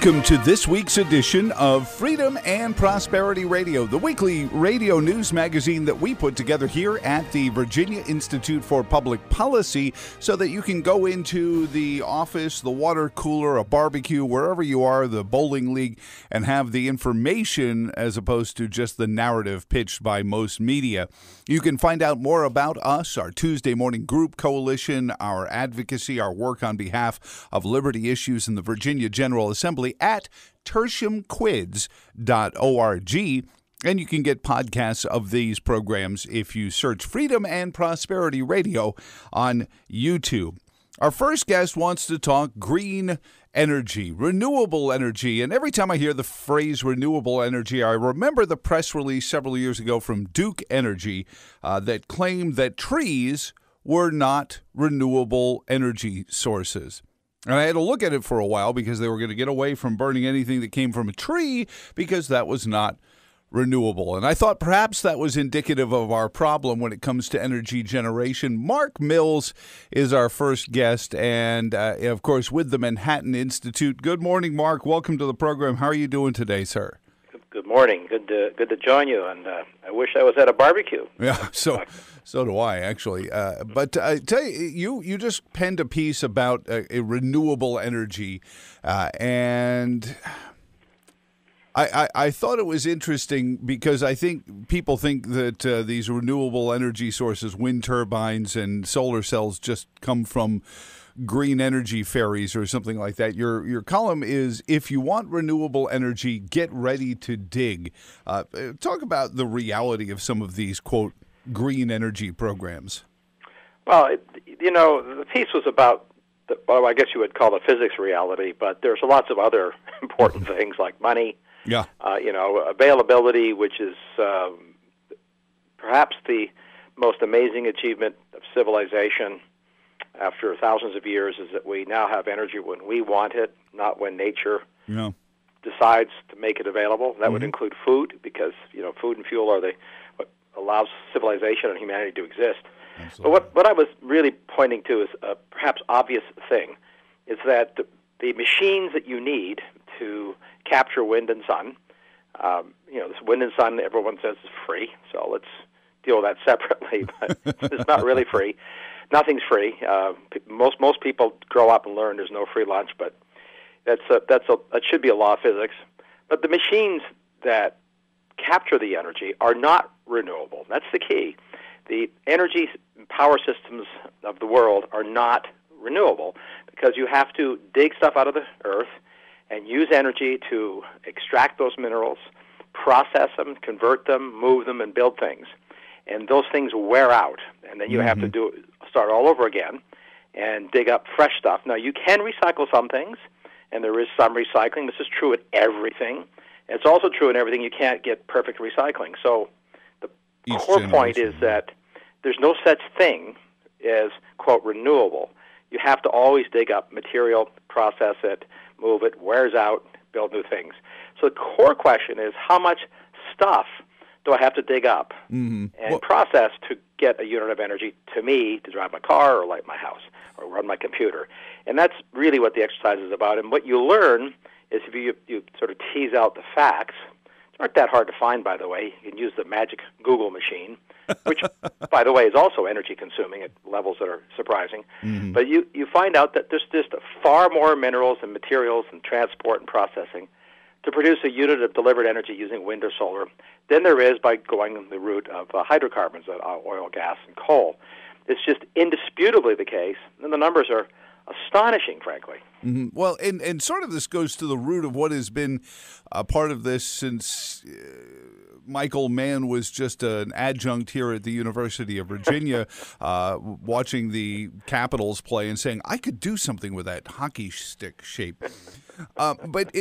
Welcome to this week's edition of Freedom and Prosperity Radio, the weekly radio news magazine that we put together here at the Virginia Institute for Public Policy so that you can go into the office, the water cooler, a barbecue, wherever you are, the bowling league, and have the information as opposed to just the narrative pitched by most media. You can find out more about us, our Tuesday morning group coalition, our advocacy, our work on behalf of liberty issues in the Virginia General Assembly at tertiumquids.org. And you can get podcasts of these programs if you search Freedom and Prosperity Radio on YouTube. Our first guest wants to talk green energy, renewable energy. And every time I hear the phrase renewable energy, I remember the press release several years ago from Duke Energy that claimed that trees were not renewable energy sources. And I had to look at it for a while because they were going to get away from burning anything that came from a tree because that was not renewable. And I thought perhaps that was indicative of our problem when it comes to energy generation. Mark Mills is our first guest, and of course with the Manhattan Institute. Good morning, Mark. Welcome to the program. How are you doing today, sir? Good morning. Good to join you, and I wish I was at a barbecue. Yeah, so do I, actually. But I tell you, you just penned a piece about a renewable energy, and I thought it was interesting because I think people think that these renewable energy sources, wind turbines and solar cells, just come from green energy fairies or something like that. Your column is, if you want renewable energy, get ready to dig. Talk about the reality of some of these, quote, green energy programs. Well, the piece was about, I guess you would call it physics reality, but there's lots of other important things like money, availability, which is perhaps the most amazing achievement of civilization after thousands of years, is that we now have energy when we want it, not when nature decides to make it available. That would include food, because food and fuel are what allows civilization and humanity to exist. Absolutely. But what I was really pointing to is a perhaps obvious thing, is that the machines that you need to capture wind and sun, this wind and sun, everyone says is free, so let's deal with that separately, but it's not really free. Nothing's free. Most people grow up and learn there's no free lunch, but that should be a law of physics. But the machines that capture the energy are not renewable. That's the key. The energy power systems of the world are not renewable because you have to dig stuff out of the earth and use energy to extract those minerals, process them, convert them, move them, and build things. And those things wear out, and then you have to start all over again and dig up fresh stuff. Now, you can recycle some things, and there is some recycling. This is true in everything. It's also true in everything you can't get perfect recycling. So the core point is that there's no such thing as, quote, renewable. You have to always dig up material, process it, move it, wears out, build new things. So the core question is, how much stuff do I have to dig up and process to get a unit of energy to me to drive my car or light my house or run my computer? And that's really what the exercise is about. And what you learn is, if you sort of tease out the facts, which aren't that hard to find, by the way. You can use the magic Google machine, which, by the way, is also energy consuming at levels that are surprising. But you find out that there's just far more minerals and materials and transport and processing to produce a unit of delivered energy using wind or solar than there is by going the route of hydrocarbons, oil, gas, and coal. It's just indisputably the case, and the numbers are astonishing, frankly. Well, and sort of this goes to the root of what has been a part of this since Michael Mann was just an adjunct here at the University of Virginia, watching the Capitals play and saying, I could do something with that hockey stick shape. But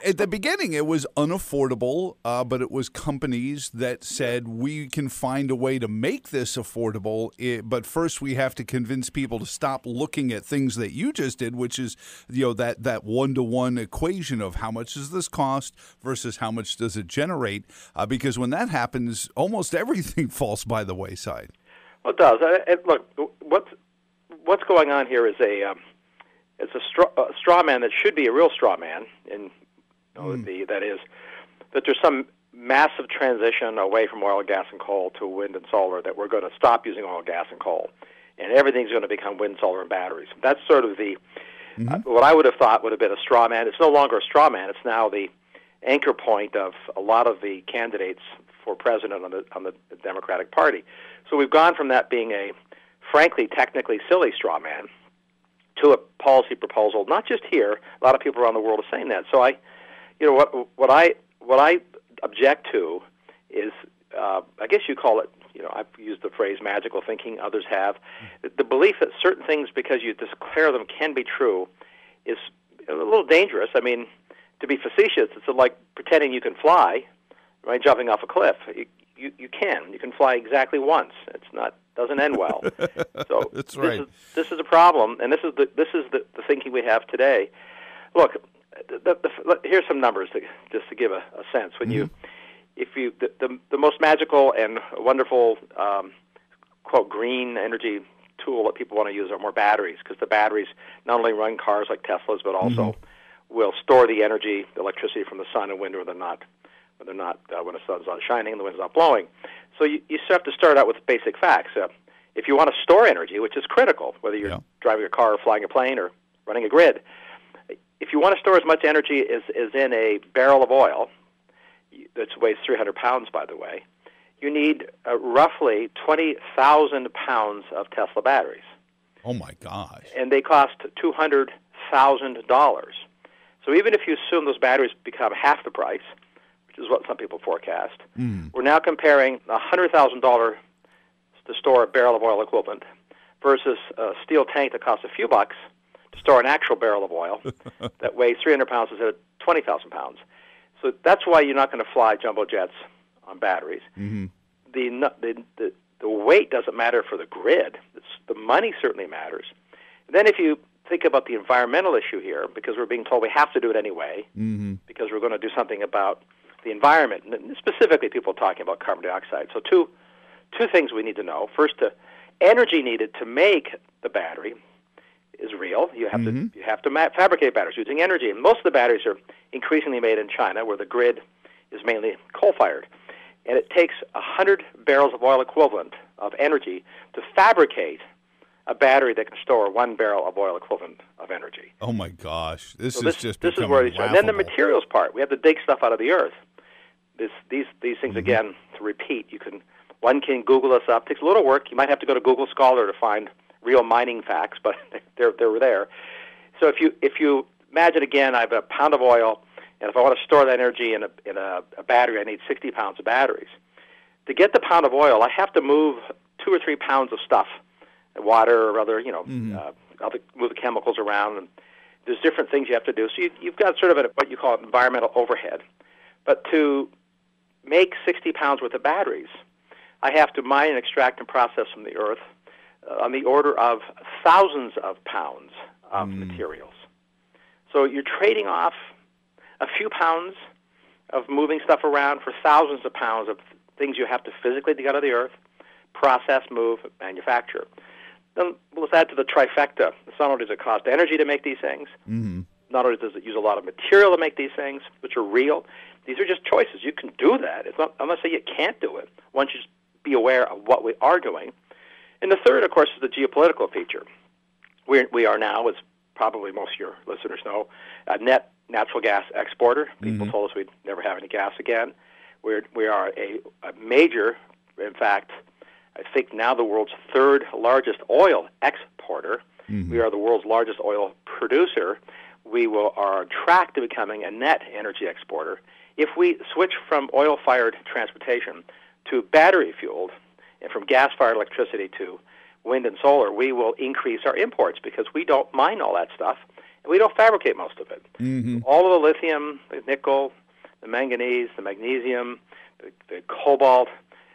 at the beginning, it was unaffordable, but it was companies that said, we can find a way to make this affordable, but first we have to convince people to stop looking at things that you just did, which is that one-to-one equation of how much does this cost versus how much does it generate, because when that happens, almost everything falls by the wayside. Well, it does. Look, what's going on here is it's a straw man that should be a real straw man, and that is that there's some massive transition away from oil, gas, and coal to wind and solar, that we're going to stop using oil, gas, and coal, and everything's going to become wind, solar, and batteries. That's sort of the what I would have thought would have been a straw man. It's no longer a straw man. It's now the anchor point of a lot of the candidates for president on the Democratic Party. So we've gone from that being a, frankly, technically silly straw man to a policy proposal. Not just here. A lot of people around the world are saying that. So what I object to is, I guess you call it, I've used the phrase magical thinking, others have. The belief that certain things, because you declare them can be true, is a little dangerous. I mean, to be facetious, it's like pretending you can fly, right, jumping off a cliff. You can. You can fly exactly once. Doesn't end well. So that's right. This is a problem, and this is the thinking we have today. Look, here's some numbers just to give a sense. When the most magical and wonderful quote green energy tool that people want to use are more batteries, because the batteries not only run cars like Teslas, but also will store the energy, the electricity from the sun and wind when the sun's not shining and the wind's not blowing. So you have to start out with basic facts. If you want to store energy, which is critical, whether you're driving a car or flying a plane or running a grid, if you want to store as much energy as in a barrel of oil, that weighs 300 pounds, by the way, you need roughly 20,000 pounds of Tesla batteries. Oh, my gosh. And they cost $200,000. So even if you assume those batteries become half the price, which is what some people forecast, we're now comparing $100,000 to store a barrel of oil equivalent versus a steel tank that costs a few bucks to store an actual barrel of oil that weighs 300 pounds instead of 20,000 pounds. So that's why you're not going to fly jumbo jets on batteries. The weight doesn't matter for the grid. The money certainly matters. And then if you think about the environmental issue here, because we're being told we have to do it anyway, because we're going to do something about the environment, and specifically people talking about carbon dioxide. So two things we need to know. First, the energy needed to make the battery is real. You have to fabricate batteries using energy, and most of the batteries are increasingly made in China, where the grid is mainly coal-fired. And it takes 100 barrels of oil equivalent of energy to fabricate a battery that can store 1 barrel of oil equivalent of energy. Oh my gosh, this is where it's. And then the materials part. We have to dig stuff out of the earth. These things again. To repeat, one can Google this up. It takes a little work. You might have to go to Google Scholar to find real mining facts, but they're there. So if you imagine again, I have a pound of oil, and if I want to store that energy in a battery, I need 60 pounds of batteries. To get the pound of oil, I have to move 2 or 3 pounds of stuff, water or other, move the chemicals around. And there's different things you have to do. So you've got sort of what you call environmental overhead. But to make 60 pounds worth of batteries, I have to mine and extract and process from the earth on the order of thousands of pounds of materials. So you're trading off a few pounds of moving stuff around for thousands of pounds of things you have to physically dig out of the earth, process, move, manufacture. Then let's add to the trifecta. Not only does it cost energy to make these things, not only does it use a lot of material to make these things, which are real, these are just choices. You can do that. I'm not saying you can't do it. Once you just be aware of what we are doing. And the third, of course, is the geopolitical feature. We are now, as probably most of your listeners know, a net natural gas exporter. People told us we'd never have any gas again. We are a major, in fact, I think now the world's third largest oil exporter. We are the world's largest oil producer. We are on track to becoming a net energy exporter. If we switch from oil-fired transportation to battery-fueled and from gas-fired electricity to wind and solar, we will increase our imports because we don't mine all that stuff, and we don't fabricate most of it. All of the lithium, the nickel, the manganese, the magnesium, the cobalt,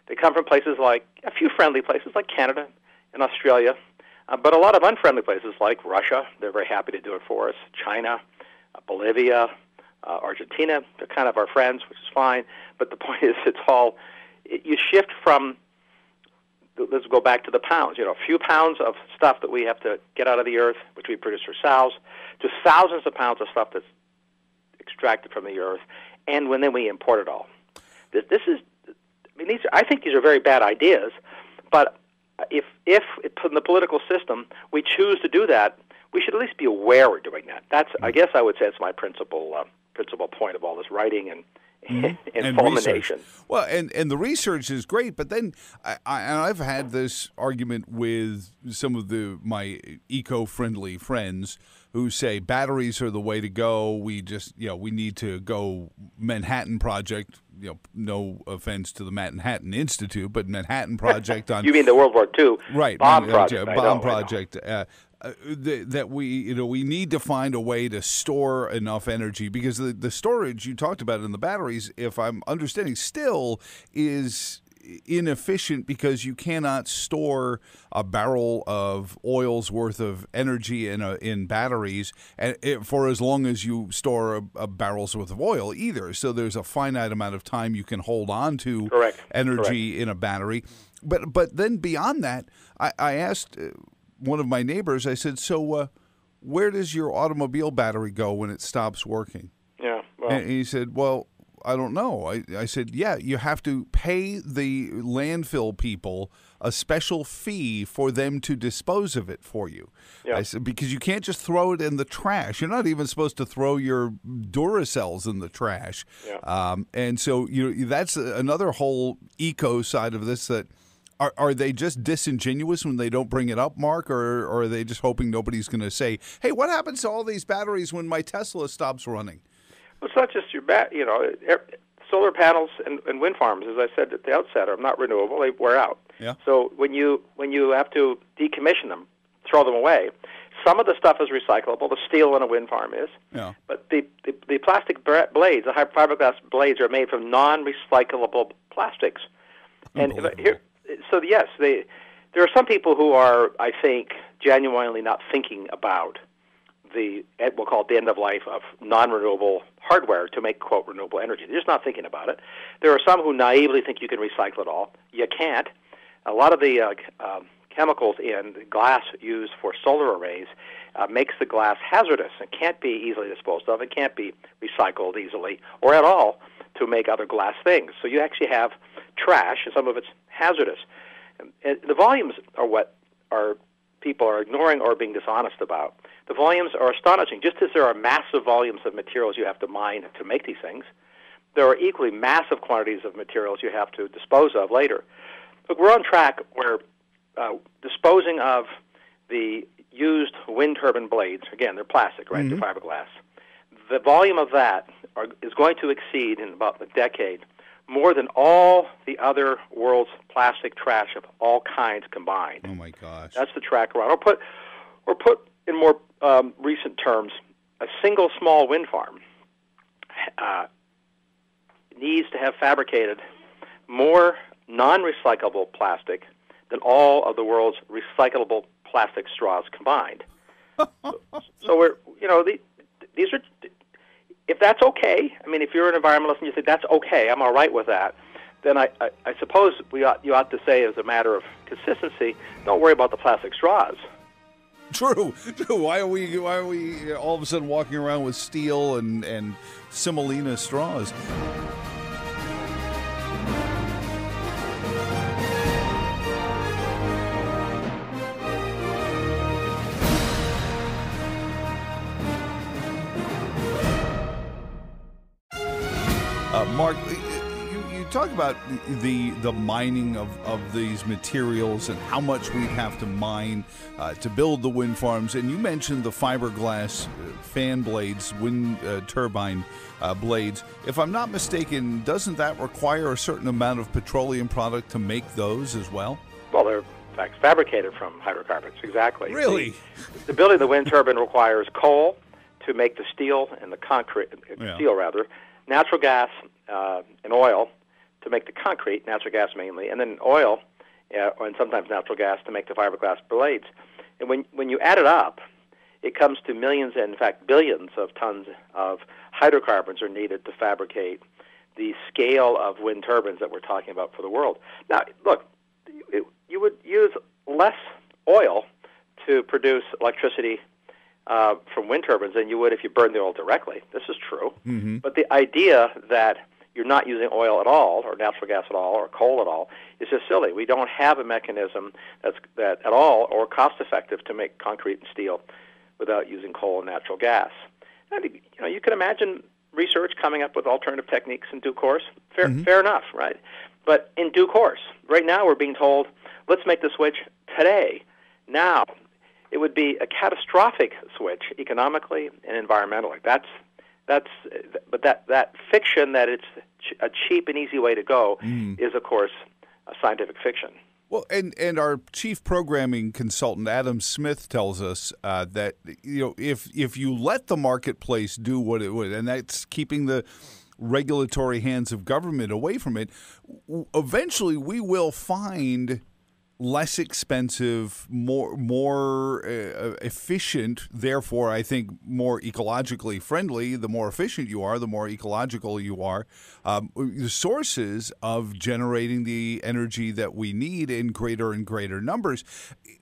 they come from places like, a few friendly places like Canada and Australia, but a lot of unfriendly places like Russia. They're very happy to do it for us. China, Bolivia, Argentina, they're kind of our friends, which is fine. But the point is, you shift from let's go back to the pounds. A few pounds of stuff that we have to get out of the earth, which we produce ourselves, to thousands of pounds of stuff that's extracted from the earth, and then we import it all. This is, I think these are very bad ideas, but if in the political system we choose to do that, we should at least be aware we're doing that. I guess I would say it's my principal point of all this writing and fulmination. Well, and the research is great, but then I've had this argument with some of my eco-friendly friends who say batteries are the way to go. We just, we need to go Manhattan Project. No offense to the Manhattan Institute, but Manhattan Project on. You mean the World War II bomb project? Bomb project. That we need to find a way to store enough energy, because the storage you talked about in the batteries, if I'm understanding, still is inefficient, because you cannot store a barrel of oil's worth of energy in batteries for as long as you store a barrel's worth of oil either. So there's a finite amount of time you can hold on to energy in a battery. But then beyond that, I asked one of my neighbors, I said, so where does your automobile battery go when it stops working? Yeah. Well. And he said, well, I don't know. I said, yeah, you have to pay the landfill people a special fee for them to dispose of it for you. Yeah. I said, because you can't just throw it in the trash. You're not even supposed to throw your Duracells in the trash. Yeah. And so that's another whole eco side of this. That are they just disingenuous when they don't bring it up, Mark, or are they just hoping nobody's going to say, hey, what happens to all these batteries when my Tesla stops running? Well, it's not just your solar panels and wind farms, as I said at the outset, are not renewable. They wear out. Yeah. So when you have to decommission them, throw them away, some of the stuff is recyclable. The steel in a wind farm is. Yeah. But the plastic blades, the fiberglass blades, are made from non-recyclable plastics. And yes, there are some people who are, I think, genuinely not thinking about we'll call it the end of life of non-renewable hardware to make, quote, renewable energy. They're just not thinking about it. There are some who naively think you can recycle it all. You can't. A lot of the chemicals in the glass used for solar arrays makes the glass hazardous and can't be easily disposed of. It can't be recycled easily or at all to make other glass things. So you actually have trash, and some of it's hazardous. And the volumes are what people are ignoring or being dishonest about. The volumes are astonishing. Just as there are massive volumes of materials you have to mine to make these things, there are equally massive quantities of materials you have to dispose of later. Look, we're on track where disposing of the used wind turbine blades, again, they're plastic, right? Mm-hmm. They're fiberglass. The volume of that is going to exceed in about a decade more than all the other world's plastic trash of all kinds combined. Oh my gosh! That's the track we're on. Or put in more recent terms, a single small wind farm needs to have fabricated more non-recyclable plastic than all of the world's recyclable plastic straws combined. So we're, these are. If that's okay, if you're an environmentalist and you think that's okay, I'm all right with that, then I suppose you ought to say, as a matter of consistency, don't worry about the plastic straws. True. Why are we all of a sudden walking around with steel and semolina straws? Mark, you talk about the mining of these materials and how much we'd have to mine to build the wind farms, and you mentioned the fiberglass fan blades, wind turbine blades. If I'm not mistaken, doesn't that require a certain amount of petroleum product to make those as well? Well, they're in fact fabricated from hydrocarbons, exactly. Really? The building of the wind turbine requires coal to make the steel and the concrete, natural gas and oil to make the concrete, natural gas mainly, and then oil and sometimes natural gas to make the fiberglass blades. And when you add it up, it comes to millions and, in fact, billions of tons of hydrocarbons are needed to fabricate the scale of wind turbines that we're talking about for the world. Now, look, you would use less oil to produce electricity from wind turbines than you would if you burned the oil directly. This is true. Mm-hmm. But the idea that you're not using oil at all, or natural gas at all, or coal at all, is just silly. We don't have a mechanism that at all or cost-effective to make concrete and steel without using coal and natural gas. And you can imagine research coming up with alternative techniques in due course. Fair enough, right? But in due course. Right now we're being told, let's make the switch today, now. It would be a catastrophic switch economically and environmentally. But that fiction that it's a cheap and easy way to go is, of course, a scientific fiction. Well, and our chief programming consultant Adam Smith tells us that if you let the marketplace do what it would, and that's keeping the regulatory hands of government away from it, eventually we will find less expensive, more efficient, therefore I think more ecologically friendly. The more efficient you are, the more ecological you are. The sources of generating the energy that we need in greater and greater numbers.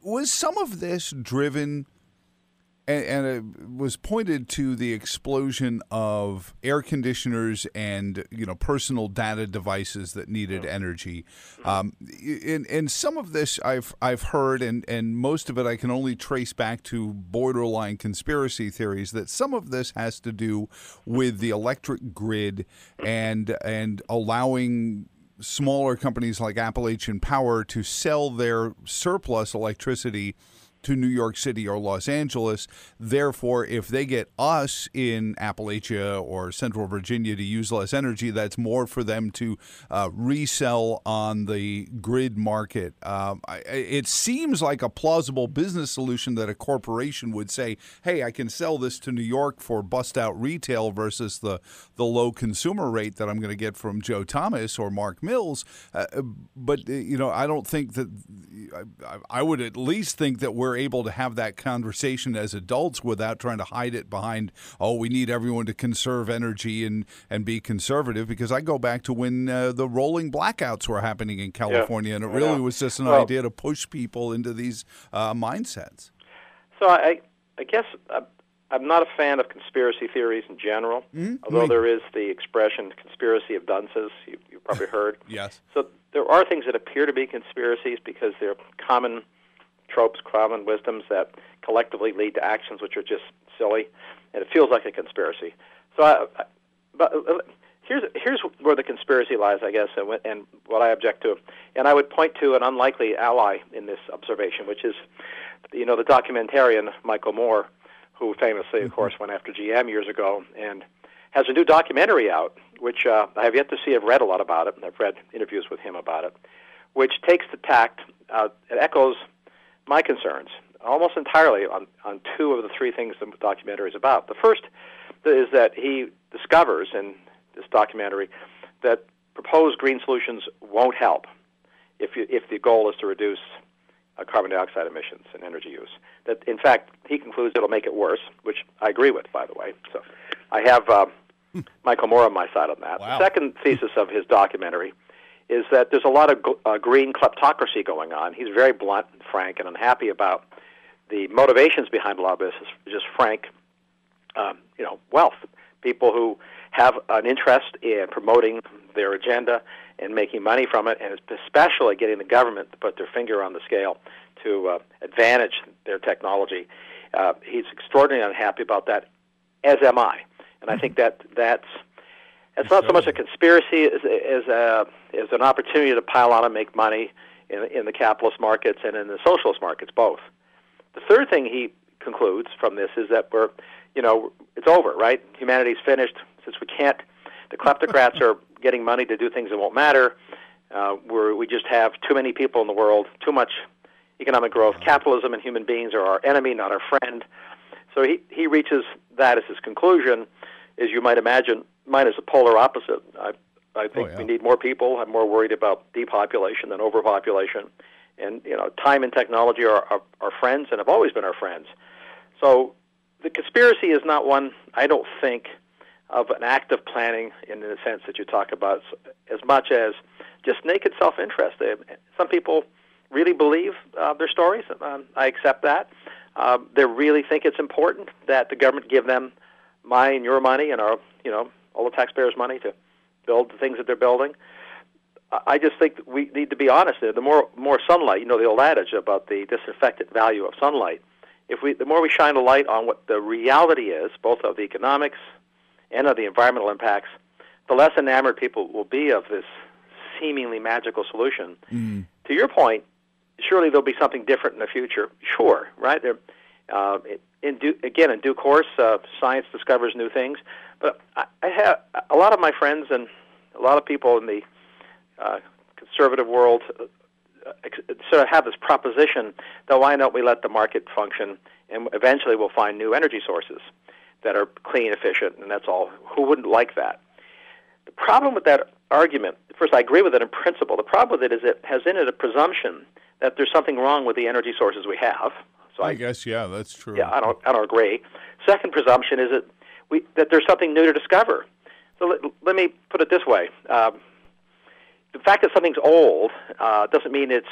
Was some of this driven, and it was pointed to the explosion of air conditioners and personal data devices that needed energy. And some of this I've heard, and most of it I can only trace back to borderline conspiracy theories, that some of this has to do with the electric grid and allowing smaller companies like Appalachian Power to sell their surplus electricity to New York City or Los Angeles. Therefore, if they get us in Appalachia or Central Virginia to use less energy, that's more for them to resell on the grid market. It seems like a plausible business solution that a corporation would say, hey, I can sell this to New York for bust-out retail versus the low consumer rate that I'm going to get from Joe Thomas or Mark Mills. But I don't think that – I would at least think that we're able to have that conversation as adults without trying to hide it behind, we need everyone to conserve energy and be conservative, because I go back to when the rolling blackouts were happening in California, and it really was just an idea to push people into these mindsets. So I guess I'm not a fan of conspiracy theories in general, although there is the expression conspiracy of dunces, you've probably heard. Yes. So there are things that appear to be conspiracies because they're common tropes, common wisdoms that collectively lead to actions which are just silly, and it feels like a conspiracy. So, but here's where the conspiracy lies, I guess, and what I object to. And I would point to an unlikely ally in this observation, which is, the documentarian Michael Moore, who famously, of course, went after GM years ago, and has a new documentary out, which I have yet to see. I've read a lot about it, and I've read interviews with him about it, which takes the tact, it echoes my concerns almost entirely on two of the three things the documentary is about. The first is that he discovers in this documentary that proposed green solutions won't help if the goal is to reduce carbon dioxide emissions and energy use. That, in fact, he concludes it'll make it worse, which I agree with, by the way. So I have Michael Moore on my side on that. Wow. The second thesis of his documentary is that there's a lot of green kleptocracy going on. He's very blunt and frank and unhappy about the motivations behind a lot of this, just frank, wealth. People who have an interest in promoting their agenda and making money from it, and especially getting the government to put their finger on the scale to advantage their technology. He's extraordinarily unhappy about that, as am I. And I think that's not so much a conspiracy as an opportunity to pile on and make money in the capitalist markets and in the socialist markets, both. The third thing he concludes from this is that it's over, right? Humanity's finished. Since the kleptocrats are getting money to do things that won't matter. We just have too many people in the world, too much economic growth. Capitalism and human beings are our enemy, not our friend. So he reaches that as his conclusion. As you might imagine, mine is the polar opposite. I think we need more people. I'm more worried about depopulation than overpopulation. And time and technology are our friends and have always been our friends. So the conspiracy is not one, I don't think, of an active planning in the sense that you talk about, as much as just naked self-interest. Some people really believe their stories. I accept that. They really think it's important that the government give them my and your money and our, all the taxpayers' money to build the things that they're building. I just think that we need to be honest there. The more sunlight, the old adage about the disinfectant value of sunlight. The more we shine a light on what the reality is, both of the economics and of the environmental impacts, the less enamored people will be of this seemingly magical solution. Mm. To your point, surely there'll be something different in the future. Sure, right? In due course, science discovers new things. But I have a lot of my friends and a lot of people in the conservative world sort of have this proposition that why don't we let the market function, and eventually we'll find new energy sources that are clean, efficient, and that's all. Who wouldn't like that? The problem with that argument, first, I agree with it in principle. The problem with it is it has in it a presumption that there's something wrong with the energy sources we have. So I guess, yeah, that's true. Yeah, I don't agree. Second presumption is that there's something new to discover. So let me put it this way. The fact that something's old doesn't mean it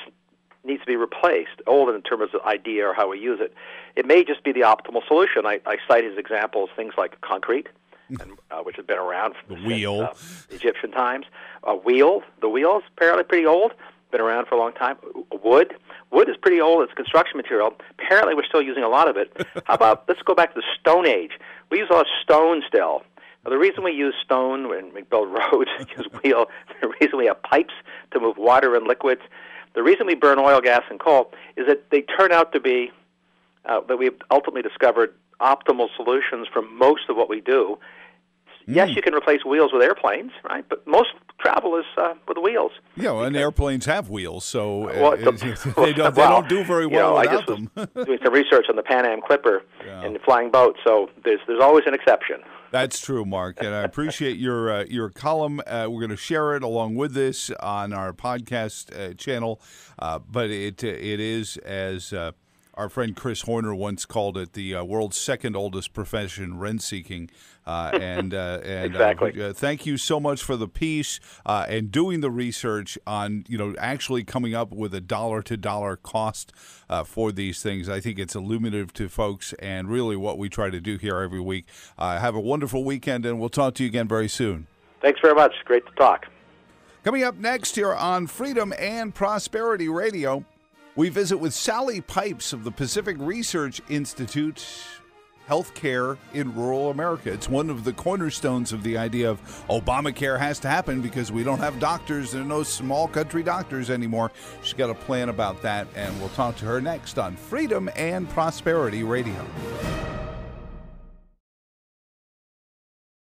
needs to be replaced, old in terms of the idea or how we use it. It may just be the optimal solution. I cite as examples things like concrete, which have been around since Egyptian times. The wheel is apparently pretty old, been around for a long time. Wood is pretty old. It's a construction material. Apparently we're still using a lot of it. How about, let's go back to the Stone Age. We use a lot of stone still. Now, the reason we use stone when we build roads, the reason we have pipes to move water and liquids, the reason we burn oil, gas, and coal is that they turn out to be, that we've ultimately discovered optimal solutions for most of what we do. Yes, you can replace wheels with airplanes, right? But most travel is with wheels. Yeah, well, and airplanes have wheels, so they don't do very well without them. I just was doing some research on the Pan Am Clipper and the flying boat, so there's always an exception. That's true, Mark, and I appreciate your column. We're going to share it along with this on our podcast channel, but it is, as our friend Chris Horner once called it, the world's second oldest profession, rent-seeking. Exactly. Thank you so much for the piece and doing the research on, actually coming up with a dollar-to-dollar cost for these things. I think it's illuminative to folks and really what we try to do here every week. Have a wonderful weekend, and we'll talk to you again very soon. Thanks very much. Great to talk. Coming up next here on Freedom and Prosperity Radio, we visit with Sally Pipes of the Pacific Research Institute, Healthcare in Rural America. It's one of the cornerstones of the idea of Obamacare has to happen because we don't have doctors. There are no small country doctors anymore. She's got a plan about that, and we'll talk to her next on Freedom and Prosperity Radio.